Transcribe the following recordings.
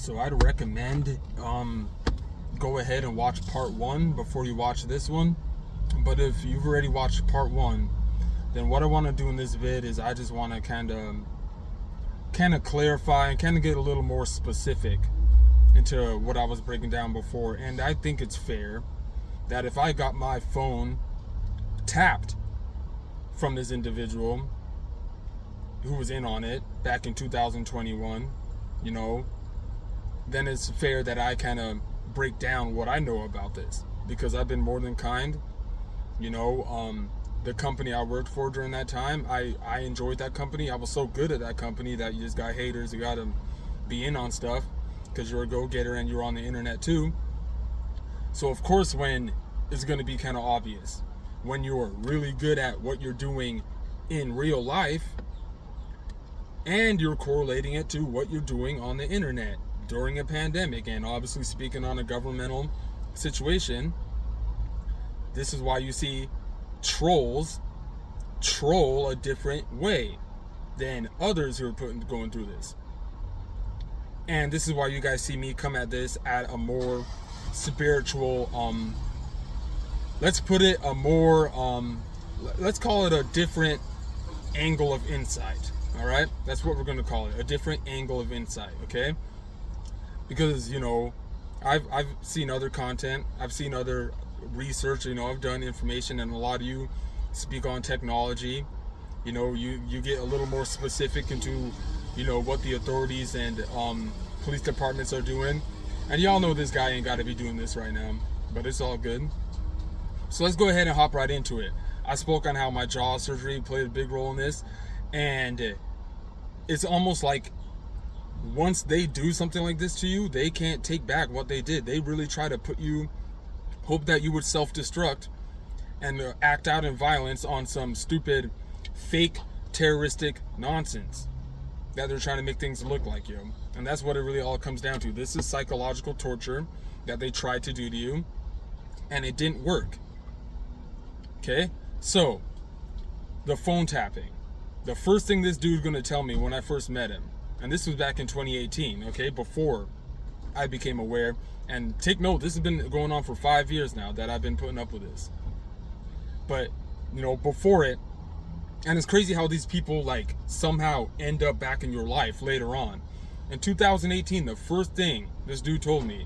So I'd recommend go ahead and watch part 1 before you watch this one. But if you've already watched part 1, then what I want to do in this vid is I just want to kind of clarify and kind of get a little more specific into what I was breaking down before. And I think it's fair that if I got my phone tapped from this individual who was in on it back in 2021, then it's fair that I kind of break down what I know about this, because I've been more than kind. The company I worked for during that time, I enjoyed that company. I was so good at that company that you just got haters. You got to be in on stuff because you're a go-getter and you're on the internet too. So of course, when it's going to be kind of obvious, when you're really good at what you're doing in real life and you're correlating it to what you're doing on the internet during a pandemic, and obviously speaking on a governmental situation, this is why you see trolls troll a different way than others who are going through this. And this is why you guys see me come at this at a more spiritual, let's put it a more, let's call it a different angle of insight. All right, that's what we're going to call it, a different angle of insight. Okay, because I've seen other content, I've seen other research, I've done information, and a lot of you speak on technology. You get a little more specific into what the authorities and police departments are doing, and y'all know this guy ain't got to be doing this right now, but it's all good. So let's go ahead and hop right into it. I spoke on how my jaw surgery played a big role in this, and it's almost like once they do something like this to you, they can't take back what they did. They really try to hope that you would self-destruct and act out in violence on some stupid, fake, terroristic nonsense that they're trying to make things look like you. And that's what it really all comes down to. This is psychological torture that they tried to do to you, and it didn't work. Okay? So, the phone tapping. The first thing this dude's going to tell me when I first met him, and this was back in 2018, okay, before I became aware. And take note, this has been going on for 5 years now that I've been putting up with this. But, before it, and it's crazy how these people somehow end up back in your life later on. In 2018, the first thing this dude told me,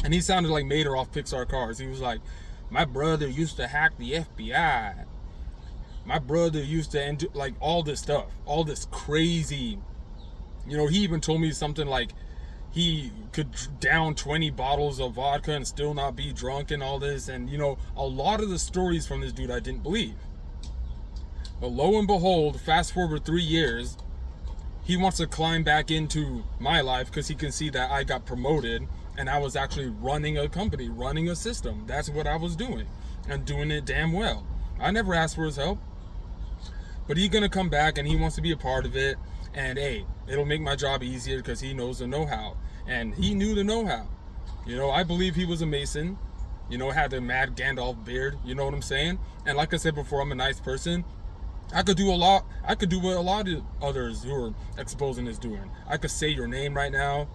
and he sounded like Mater off Pixar Cars. He was like, my brother used to hack the FBI. My brother used to do all this stuff, all this crazy, he even told me something like he could down 20 bottles of vodka and still not be drunk and all this. And, a lot of the stories from this dude I didn't believe. But lo and behold, fast forward 3 years, he wants to climb back into my life because he can see that I got promoted and I was actually running a company, running a system. That's what I was doing, and doing it damn well. I never asked for his help. But he's going to come back and he wants to be a part of it. And hey, it'll make my job easier because he knows the know-how. And he knew the know-how. I believe he was a Mason. Had the mad Gandalf beard. You know what I'm saying? And like I said before, I'm a nice person. I could do a lot. I could do what a lot of others who are exposing is doing. I could say your name right now.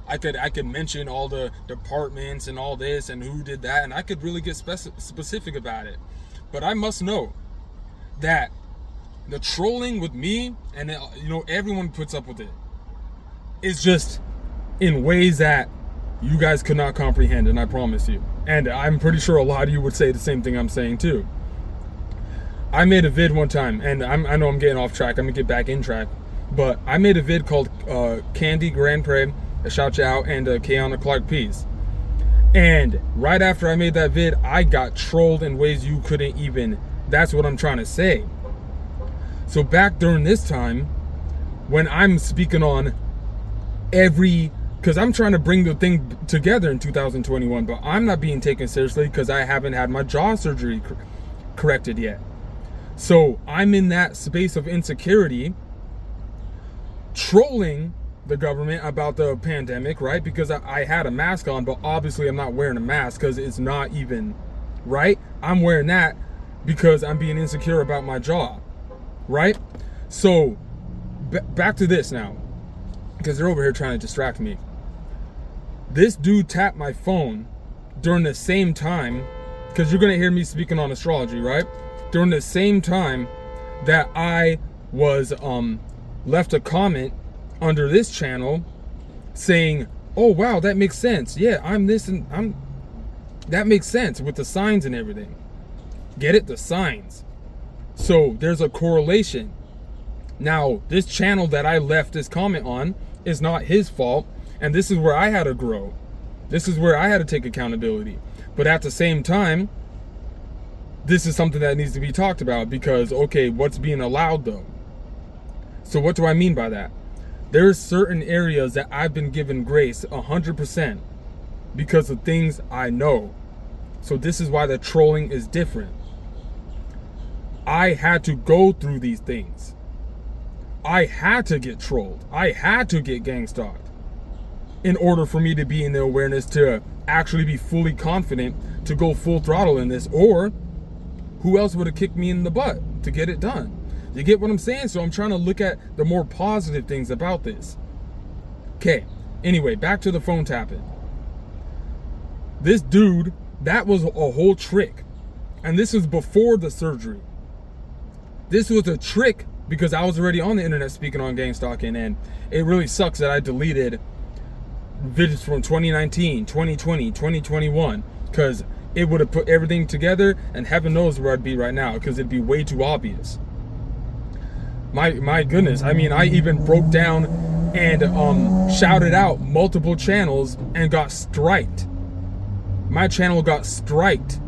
I could mention all the departments and all this and who did that. And I could really get specific about it. But I must know that the trolling with me, and everyone puts up with it, is just in ways that you guys could not comprehend, and I promise you. And I'm pretty sure a lot of you would say the same thing I'm saying too. I made a vid one time, and I know I'm getting off track. I'm gonna get back in track, but I made a vid called Candy Grand Prix, shout you out, and Kiana Clark Peace. And right after I made that vid, I got trolled in ways you couldn't even. That's what I'm trying to say. So back during this time, when I'm speaking on because I'm trying to bring the thing together in 2021, but I'm not being taken seriously because I haven't had my jaw surgery corrected yet. So I'm in that space of insecurity, trolling the government about the pandemic, right? Because I had a mask on, but obviously I'm not wearing a mask because it's not even right. I'm wearing that because I'm being insecure about my jaw, right? So back to this now, because they're over here trying to distract me. This dude tapped my phone during the same time, because you're going to hear me speaking on astrology, right? During the same time that I was left a comment under this channel saying, oh wow, that makes sense. Yeah, I'm this and that makes sense with the signs and everything. Get it? The signs. So there's a correlation. Now, this channel that I left this comment on is not his fault, and this is where I had to grow. This is where I had to take accountability. But at the same time, this is something that needs to be talked about, because, okay, what's being allowed though? So what do I mean by that? There's certain areas that I've been given grace 100% because of things I know. So this is why the trolling is different. I had to go through these things. I had to get trolled. I had to get gangstalked in order for me to be in the awareness to actually be fully confident to go full throttle in this, or who else would have kicked me in the butt to get it done? You get what I'm saying? So I'm trying to look at the more positive things about this. Okay, anyway, back to the phone tapping. This dude, that was a whole trick. And this was before the surgery. This was a trick because I was already on the internet speaking on gangstalking, and it really sucks that I deleted videos from 2019, 2020, 2021, because it would have put everything together, and heaven knows where I'd be right now, because it'd be way too obvious. My goodness, I mean, I even broke down and shouted out multiple channels and got striked. My channel got striked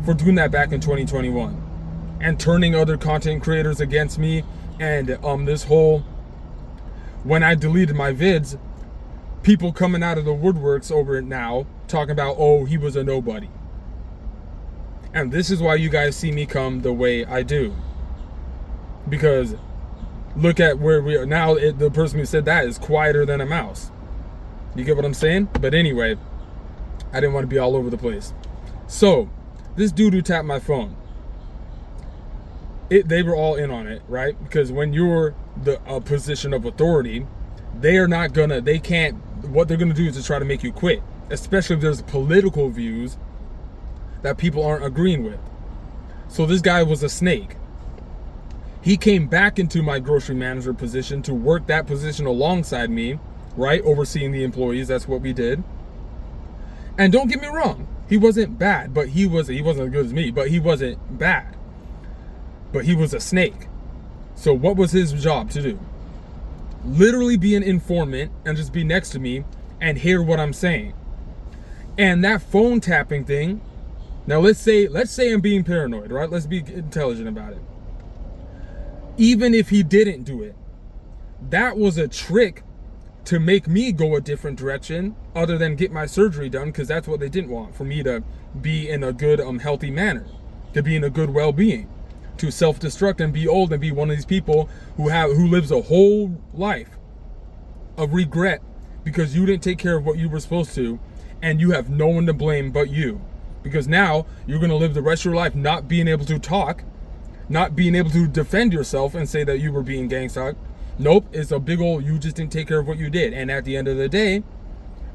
for doing that back in 2021 and turning other content creators against me, and this whole, when I deleted my vids, people coming out of the woodworks over it now talking about, oh, he was a nobody. And this is why you guys see me come the way I do, because look at where we are now. The person who said that is quieter than a mouse. You get what I'm saying? But anyway, I didn't want to be all over the place. So this dude who tapped my phone, they were all in on it, right? Because when you're a position of authority, they can't, what they're gonna do is to try to make you quit, especially if there's political views that people aren't agreeing with. So this guy was a snake. He came back into my grocery manager position to work that position alongside me, right? Overseeing the employees. That's what we did. And don't get me wrong, he wasn't bad, but he wasn't as good as me, but he wasn't bad. But he was a snake. So what was his job to do? Literally be an informant and just be next to me and hear what I'm saying. And that phone tapping thing, now let's say I'm being paranoid, right? Let's be intelligent about it. Even if he didn't do it, that was a trick to make me go a different direction other than get my surgery done, because that's what they didn't want, for me to be in a good, healthy manner, to be in a good well-being, to self-destruct and be old and be one of these people who lives a whole life of regret because you didn't take care of what you were supposed to, and you have no one to blame but you. Because now you're going to live the rest of your life not being able to talk, not being able to defend yourself and say that you were being gangstalked. Nope, it's a big old, you just didn't take care of what you did. And at the end of the day,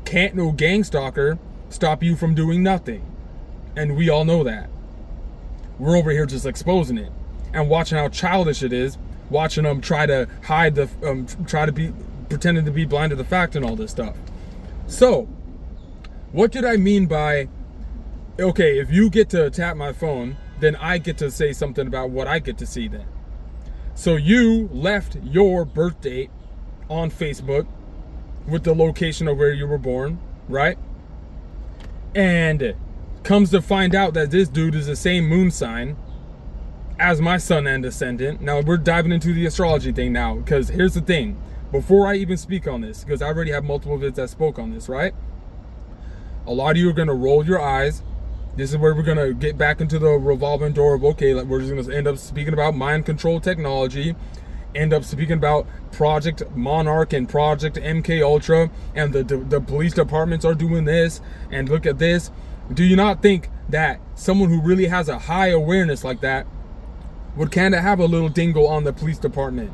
can't no gangstalker stop you from doing nothing. And we all know that. We're over here just exposing it and watching how childish it is, watching them try to hide pretending to be blind to the fact and all this stuff. So, what did I mean by, okay, if you get to tap my phone, then I get to say something about what I get to see then. So you left your birth date on Facebook with the location of where you were born, right? And comes to find out that this dude is the same moon sign as my sun and ascendant. Now we're diving into the astrology thing now, because here's the thing. Before I even speak on this, because I already have multiple vids that spoke on this, right? A lot of you are going to roll your eyes. This is where we're going to get back into the revolving door of, okay, we're just going to end up speaking about mind control technology, end up speaking about Project Monarch and Project MK Ultra, and the police departments are doing this, and look at this. Do you not think that someone who really has a high awareness like that would kind of have a little dingle on the police department?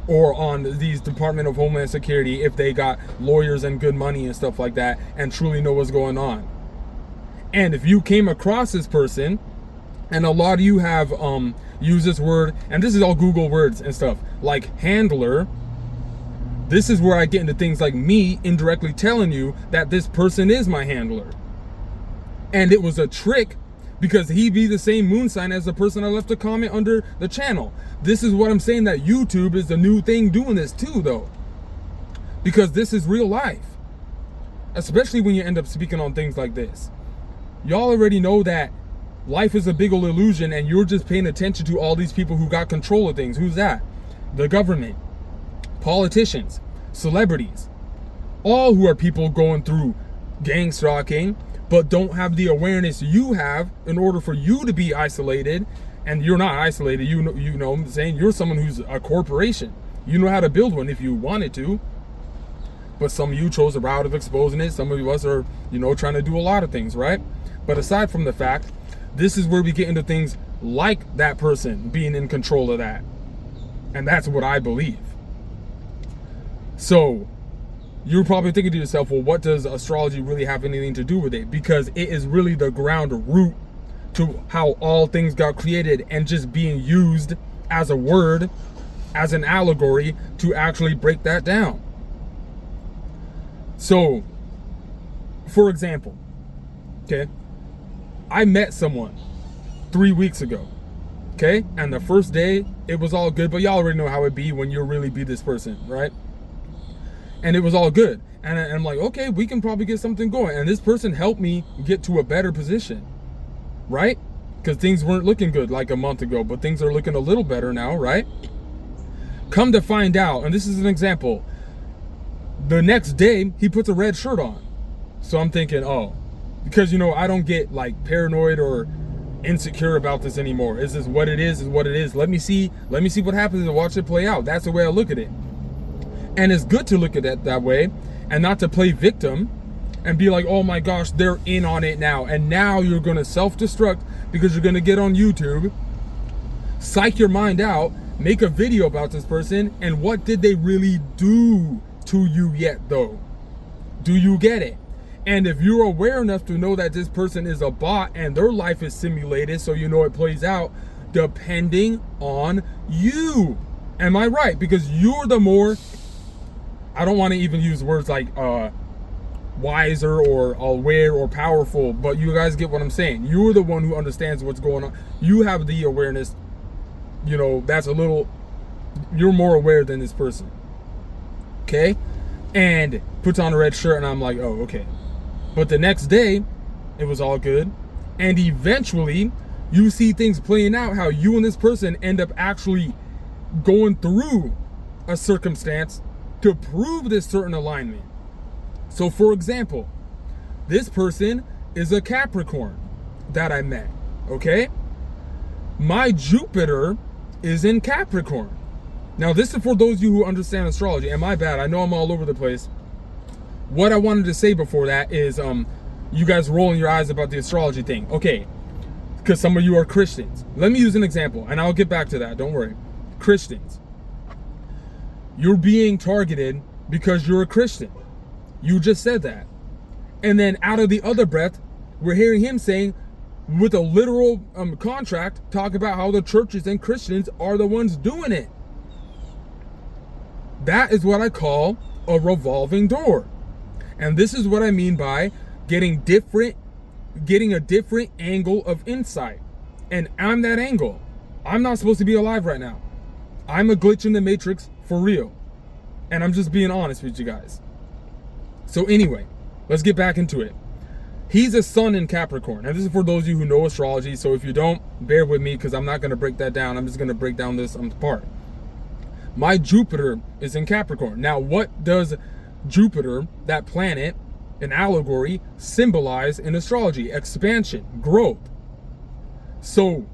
or on these Department of Homeland Security if they got lawyers and good money and stuff like that and truly know what's going on. And if you came across this person, and a lot of you have used this word, and this is all Google words and stuff, like handler, this is where I get into things like me indirectly telling you that this person is my handler. And it was a trick because he be the same moon sign as the person I left a comment under the channel. This is what I'm saying, that YouTube is the new thing doing this too, though. Because this is real life. Especially when you end up speaking on things like this. Y'all already know that life is a big old illusion and you're just paying attention to all these people who got control of things. Who's that? The government, politicians, celebrities, all who are people going through gangstalking, but don't have the awareness you have in order for you to be isolated. And you're not isolated, you know I'm saying? You're someone who's a corporation. You know how to build one if you wanted to. But some of you chose the route of exposing it. Some of us are, trying to do a lot of things, right? But aside from the fact, this is where we get into things like that person being in control of that. And that's what I believe. So you're probably thinking to yourself, well, what does astrology really have anything to do with it? Because it is really the ground root to how all things got created, and just being used as a word, as an allegory to actually break that down. So, for example, okay, I met someone 3 weeks ago, okay? And the first day, it was all good, but y'all already know how it be when you really be this person, right? And it was all good. And I'm like, okay, we can probably get something going. And this person helped me get to a better position, right? Because things weren't looking good like a month ago, but things are looking a little better now, right? Come to find out, and this is an example, the next day, he puts a red shirt on. So I'm thinking, oh, because, I don't get like paranoid or insecure about this anymore. Is this what it is what it is. Let me see what happens and watch it play out. That's the way I look at it. And it's good to look at it that way and not to play victim and be like, oh my gosh, they're in on it now. And now you're going to self-destruct because you're going to get on YouTube, psych your mind out, make a video about this person, and what did they really do to you yet though? Do you get it? And if you're aware enough to know that this person is a bot and their life is simulated, so it plays out, depending on you. Am I right? Because you're the more, I don't want to even use words like wiser or aware or powerful, but you guys get what I'm saying. You're the one who understands what's going on. You have the awareness, that's a little, you're more aware than this person. Okay? And puts on a red shirt and I'm like, oh, okay. But the next day, it was all good. And eventually, you see things playing out, how you and this person end up actually going through a circumstance to prove this certain alignment. So for example, this person is a Capricorn that I met, okay? My Jupiter is in Capricorn. Now this is for those of you who understand astrology, and my bad, I know I'm all over the place. What I wanted to say before that is, you guys rolling your eyes about the astrology thing. Okay, because some of you are Christians. Let me use an example, and I'll get back to that, don't worry. Christians. You're being targeted because you're a Christian. You just said that. And then out of the other breath, we're hearing him saying, with a literal contract, talk about how the churches and Christians are the ones doing it. That is what I call a revolving door. And this is what I mean by getting a different angle of insight. And I'm that angle. I'm not supposed to be alive right now. I'm a glitch in the matrix for real. And I'm just being honest with you guys. So anyway, let's get back into it. He's a sun in Capricorn. And this is for those of you who know astrology. So if you don't, bear with me because I'm not going to break that down. I'm just going to break down this part. My Jupiter is in Capricorn. Now, what does Jupiter, that planet, an allegory, symbolize in astrology? Expansion, growth. So,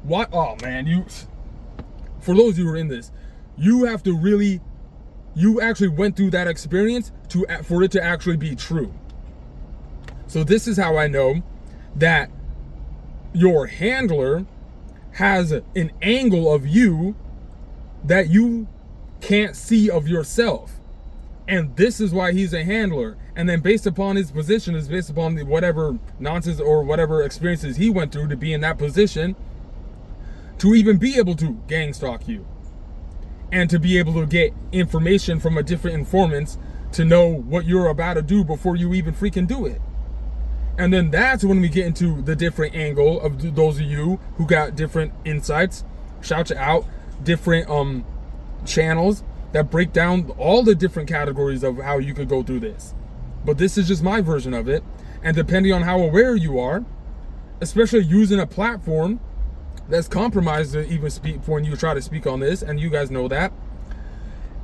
what? Oh man, for those of you who are in this, you have to really, you actually went through that experience for it to actually be true. So this is how I know that your handler has an angle of you that you can't see of yourself. And this is why he's a handler. And then based upon his position, is based upon whatever nonsense or whatever experiences he went through to be in that position, to even be able to gang stalk you. And to be able to get information from a different informants to know what you're about to do before you even freaking do it. And then that's when we get into the different angle of those of you who got different insights. Shout you out. Different channels that break down all the different categories of how you could go through this. But this is just my version of it. And depending on how aware you are, especially using a platform that's compromised to even speak when you try to speak on this, and you guys know that,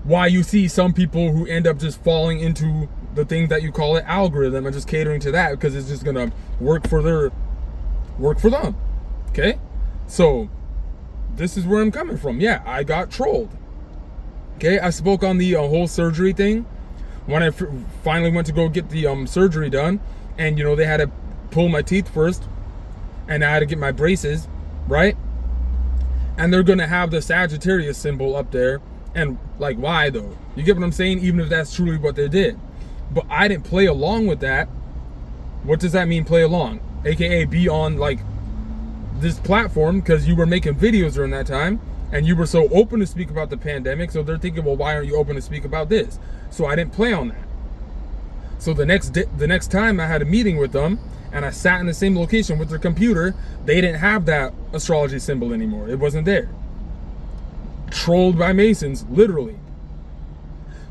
why you see some people who end up just falling into the thing that you call it algorithm and just catering to that because it's just gonna work for them. Okay, so this is where I'm coming from. Yeah, I got trolled. Okay, I spoke on the whole surgery thing when I finally went to go get the surgery done, and they had to pull my teeth first, and I had to get my braces, right? And they're gonna have the Sagittarius symbol up there, and like, why though? You get what I'm saying? Even if that's truly what they did, but I didn't play along with that. What does that mean, play along? AKA be on like this platform because you were making videos during that time. And you were so open to speak about the pandemic, so they're thinking, well, why aren't you open to speak about this? So I didn't play on that. So the next time I had a meeting with them, and I sat in the same location with their computer, they didn't have that astrology symbol anymore. It wasn't there. Trolled by Masons, literally.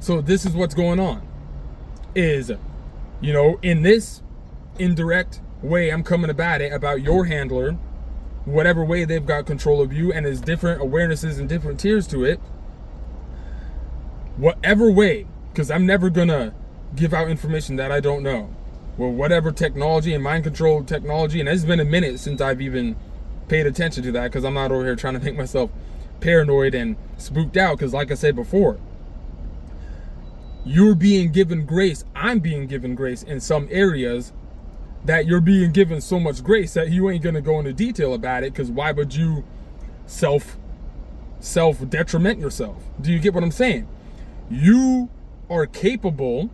So this is what's going on. Is, in this indirect way, I'm coming about it about your handler, whatever way they've got control of you, and there's different awarenesses and different tiers to it. Whatever way, because I'm never gonna give out information that I don't know. Well, whatever technology and mind control technology, and it's been a minute since I've even paid attention to that because I'm not over here trying to make myself paranoid and spooked out, because like I said before, you're being given grace, I'm being given grace in some areas that you're being given so much grace that you ain't gonna go into detail about it, because why would you self detriment yourself? Do you get what I'm saying? You are capable.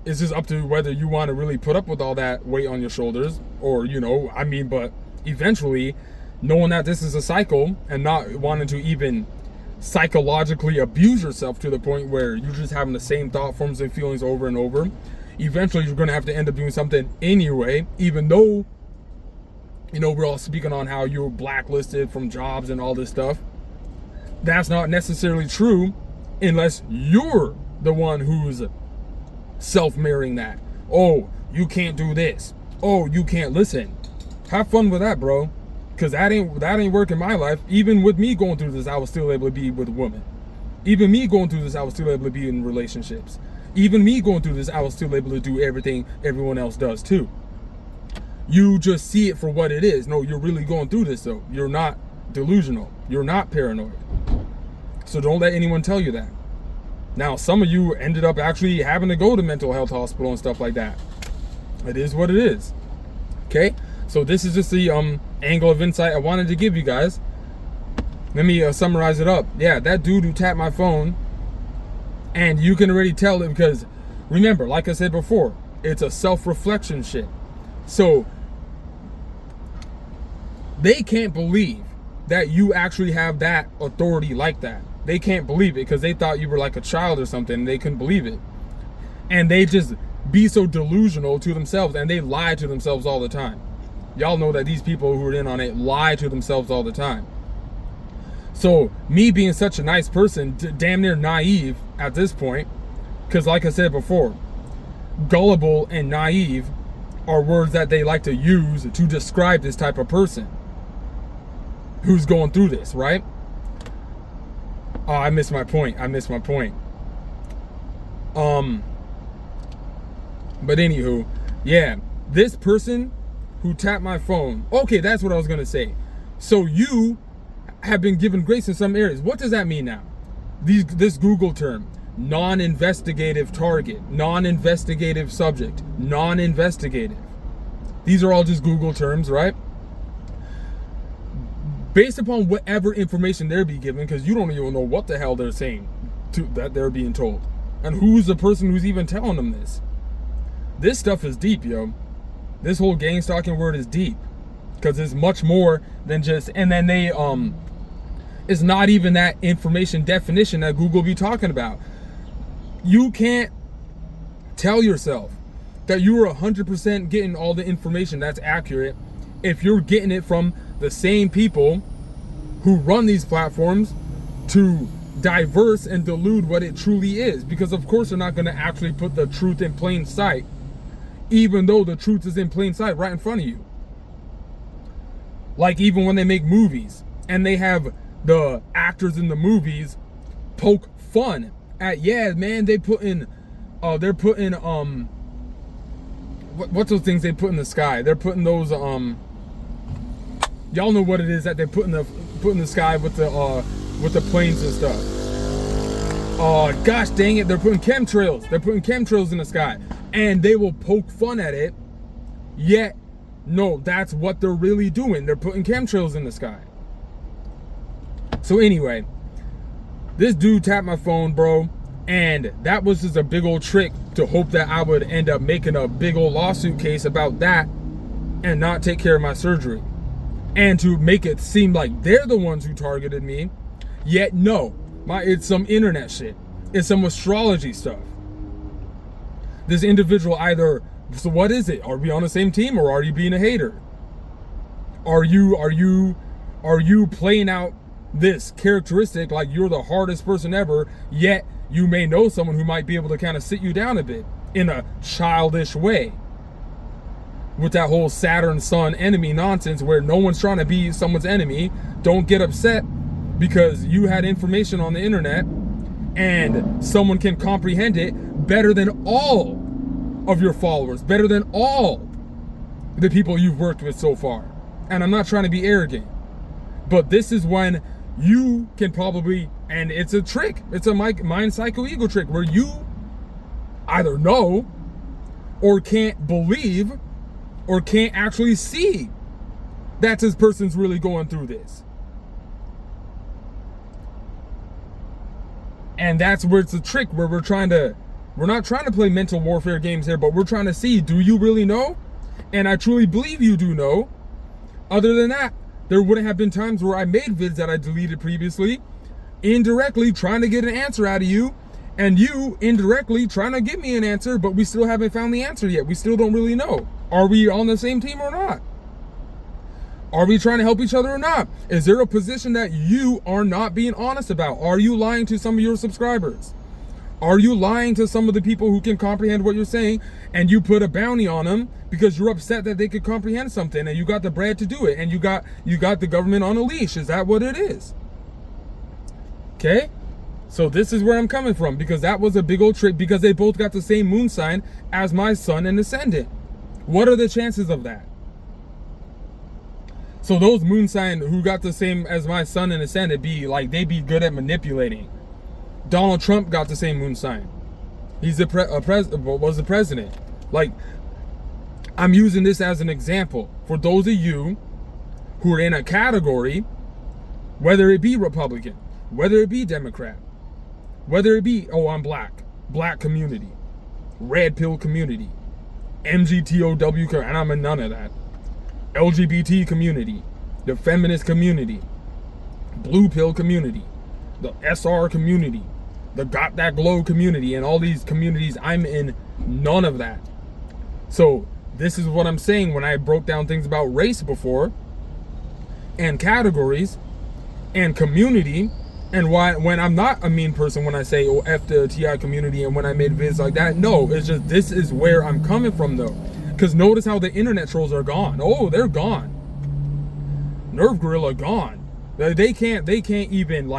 It's just up to whether you want to really put up with all that weight on your shoulders, or but eventually knowing that this is a cycle and not wanting to even psychologically abuse yourself to the point where you're just having the same thought forms and feelings over and over. Eventually you're going to have to end up doing something anyway, even though we're all speaking on how you're blacklisted from jobs and all this stuff. That's not necessarily true unless you're the one who's self-mirroring that. Oh, you can't do this. Oh, you can't listen. Have fun with that, bro, because that ain't working my life. Even with me going through this, I was still able to be with a woman. Even me going through this, I was still able to be in relationships. Even me going through this, I was still able to do everything everyone else does too. You just see it for what it is. No, you're really going through this though. You're not delusional. You're not paranoid. So don't let anyone tell you that. Now, some of you ended up actually having to go to mental health hospital and stuff like that. It is what it is. Okay? So this is just the angle of insight I wanted to give you guys. Let me summarize it up. Yeah, that dude who tapped my phone, and you can already tell it because, remember, like I said before, it's a self-reflection shit. So they can't believe that you actually have that authority like that. They can't believe it because they thought you were like a child or something. And they couldn't believe it. And they just be so delusional to themselves, and they lie to themselves all the time. Y'all know that these people who are in on it lie to themselves all the time. So me being such a nice person, damn near naive at this point, because like I said before, gullible and naive are words that they like to use to describe this type of person who's going through this, right? Oh, I missed my point. But anywho, yeah, this person who tapped my phone. Okay, that's what I was gonna say. So you have been given grace in some areas. What does that mean now? This Google term, non-investigative target, non-investigative subject, non-investigative. These are all just Google terms, right? based upon whatever information they're being given, because you don't even know what the hell they're saying that they're being told, and who's the person who's even telling them this. This stuff is deep, yo. This whole gangstalking word is deep, because it's much more than just, and then they it's not even that information definition that Google be talking about. You can't tell yourself that you are 100% getting all the information that's accurate if you're getting it from the same people who run these platforms to diverse and delude what it truly is. Because of course they're not going to actually put the truth in plain sight, even though the truth is in plain sight right in front of you. Like even when they make movies and they have the actors in the movies poke fun at, yeah, man, they're putting what's those things they put in the sky? They're putting those y'all know what it is that they put in the sky with the planes and stuff. Gosh dang it, they're putting chemtrails. They're putting chemtrails in the sky, and they will poke fun at it. Yet, no, that's what they're really doing. They're putting chemtrails in the sky. So anyway, this dude tapped my phone, bro, and that was just a big old trick to hope that I would end up making a big old lawsuit case about that and not take care of my surgery, and to make it seem like they're the ones who targeted me. Yet no, it's some internet shit. It's some astrology stuff. This individual either, so what is it? Are we on the same team, or are you being a hater? Are you playing out this characteristic like you're the hardest person ever, yet you may know someone who might be able to kind of sit you down a bit in a childish way, with that whole Saturn Sun enemy nonsense where no one's trying to be someone's enemy. Don't get upset because you had information on the internet and someone can comprehend it better than all of your followers, better than all the people you've worked with so far. And I'm not trying to be arrogant, but this is when you can probably, and it's a trick, it's a mind psycho-ego trick where you either know or can't believe or can't actually see that this person's really going through this. And that's where it's a trick, where we're not trying to play mental warfare games here, but we're trying to see, do you really know? And I truly believe you do know. Other than that, there wouldn't have been times where I made vids that I deleted previously, indirectly trying to get an answer out of you, and you indirectly trying to give me an answer, but we still haven't found the answer yet. We still don't really know. Are we on the same team or not? Are we trying to help each other or not? Is there a position that you are not being honest about? Are you lying to some of your subscribers? Are you lying to some of the people who can comprehend what you're saying, and you put a bounty on them because you're upset that they could comprehend something, and you got the bread to do it, and you got the government on a leash? Is that what it is? Okay? So this is where I'm coming from, because that was a big old trick, because they both got the same moon sign as my sun and ascendant. What are the chances of that? So those moon sign who got the same as my sun and ascendant they be good at manipulating. Donald Trump got the same moon sign. He's was the president. Like, I'm using this as an example for those of you who are in a category, whether it be Republican, whether it be Democrat, whether it be, I'm black community, red pill community, MGTOW, and I'm in none of that, LGBT community, the feminist community, blue pill community, the SR community, the Got That Glow community, and all these communities. I'm in none of that. So this is what I'm saying when I broke down things about race before, and categories, and community, and when I'm not a mean person when I say, F the TI community, and when I made vids like that. No, it's just, this is where I'm coming from though. Because notice how the internet trolls are gone. Oh, they're gone. Nerve Gorilla gone. They can't even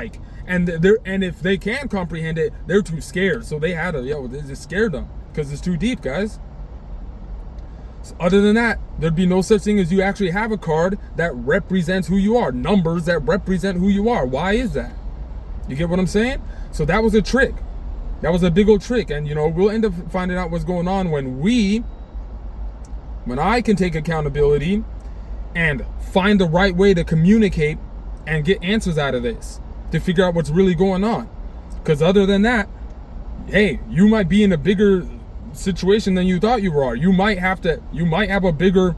and if they can comprehend it, they're too scared. So they just scared them because it's too deep, guys. So other than that, there'd be no such thing as you actually have a card that represents who you are, numbers that represent who you are. Why is that? You get what I'm saying? So that was a trick. That was a big old trick, and we'll end up finding out what's going on when I can take accountability and find the right way to communicate and get answers out of this to figure out what's really going on. Because other than that, hey, you might be in a bigger situation than you thought you were. You might have a bigger,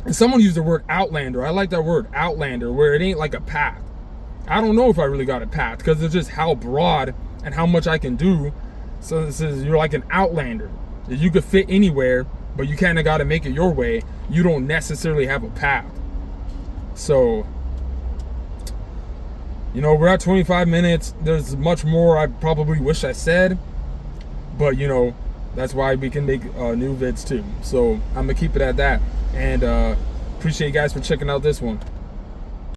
and someone used the word outlander. I like that word, outlander, where it ain't like a path. I don't know if I really got a path, because it's just how broad and how much I can do. So this is, you're like an outlander. You could fit anywhere, but you kind of got to make it your way. You don't necessarily have a path. So, you know, we're at 25 minutes. There's much more I probably wish I said, but you know, that's why we can make new vids too. So I'm gonna keep it at that, and appreciate you guys for checking out this one.